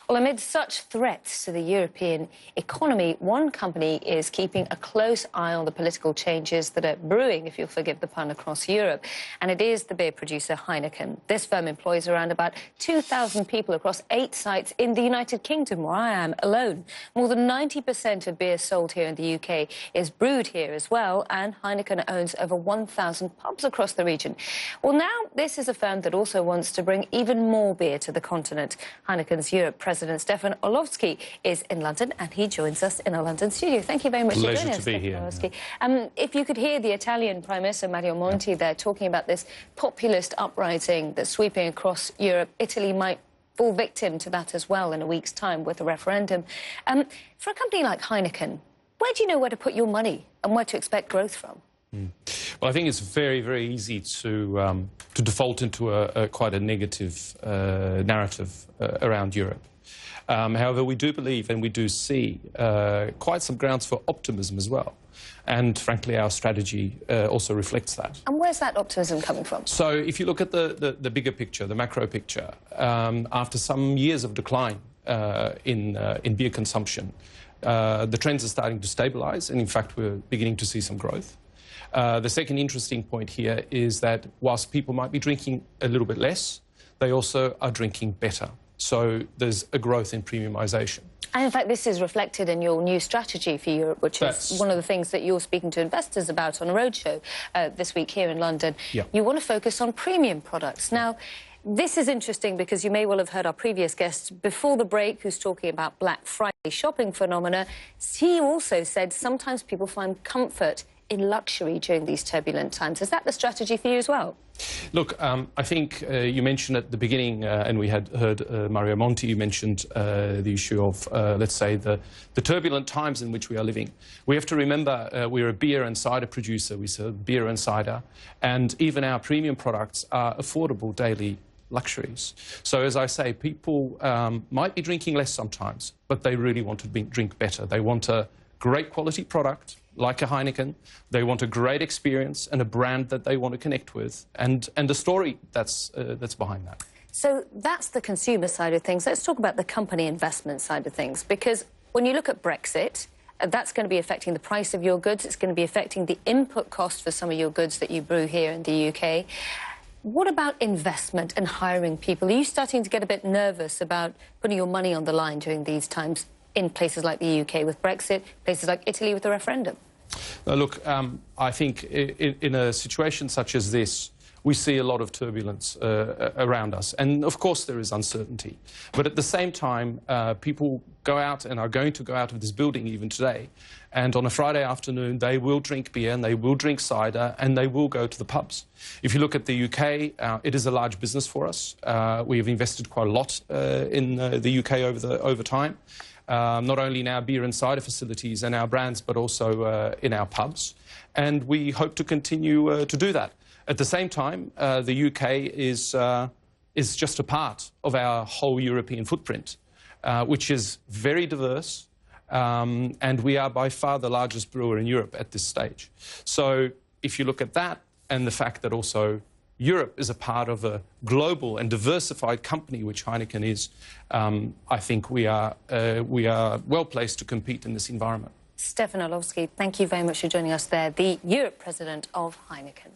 Well, amid such threats to the European economy, one company is keeping a close eye on the political changes that are brewing, if you'll forgive the pun, across Europe. And it is the beer producer Heineken. This firm employs around about 2,000 people across 8 sites in the United Kingdom, where I am alone. More than 90% of beer sold here in the UK is brewed here as well, and Heineken owns over 1,000 pubs across the region. Well, now this is a firm that also wants to bring even more beer to the continent. Heineken's Europe President Stefan Orlowski is in London, and he joins us in our London studio. Thank you very much for joining us, Stefan Orlowski. If you could hear the Italian Prime Minister Mario Monti there talking about this populist uprising that's sweeping across Europe, Italy might fall victim to that as well in a week's time with a referendum. For a company like Heineken, where do you know where to put your money and where to expect growth from? Well, I think it's very, very easy to default into quite a negative narrative around Europe. However, we do believe and we do see quite some grounds for optimism as well. And frankly, our strategy also reflects that. And where's that optimism coming from? So if you look at the bigger picture, the macro picture, after some years of decline in beer consumption, the trends are starting to stabilise, and in fact, we're beginning to see some growth. The second interesting point here is that whilst people might be drinking a little bit less, they also are drinking better. So there's a growth in premiumisation. And in fact, this is reflected in your new strategy for Europe, which is one of the things that you're speaking to investors about on a roadshow this week here in London. Yeah. You want to focus on premium products. Now, this is interesting because you may well have heard our previous guest before the break who's talking about Black Friday shopping phenomena. He also said sometimes people find comfort in luxury during these turbulent times. Is that the strategy for you as well? Look, I think you mentioned at the beginning, and we had heard Mario Monti, you mentioned the issue of, let's say, the turbulent times in which we are living. We have to remember we're a beer and cider producer. We serve beer and cider, and even our premium products are affordable daily luxuries. So, as I say, people might be drinking less sometimes, but they really want to drink better. They want a great quality product, like a Heineken. They want a great experience and a brand that they want to connect with, and the story that's behind that. So that's the consumer side of things. Let's talk about the company investment side of things, because when you look at Brexit, that's going to be affecting the price of your goods. It's going to be affecting the input cost for some of your goods that you brew here in the UK. What about investment and hiring people? Are you starting to get a bit nervous about putting your money on the line during these times in places like the UK with Brexit, places like Italy with the referendum? Look, I think in a situation such as this, we see a lot of turbulence around us. And, of course, there is uncertainty. But at the same time, people go out and are going to go out of this building even today. And on a Friday afternoon, they will drink beer and they will drink cider and they will go to the pubs. If you look at the UK, it is a large business for us. We have invested quite a lot in the UK over time. Not only in our beer and cider facilities and our brands, but also in our pubs. And we hope to continue to do that. At the same time, the UK is just a part of our whole European footprint, which is very diverse, and we are by far the largest brewer in Europe at this stage. So if you look at that and the fact that also Europe is a part of a global and diversified company, which Heineken is, I think we are well placed to compete in this environment. Stefan Orlowski, thank you very much for joining us there, the Europe President of Heineken.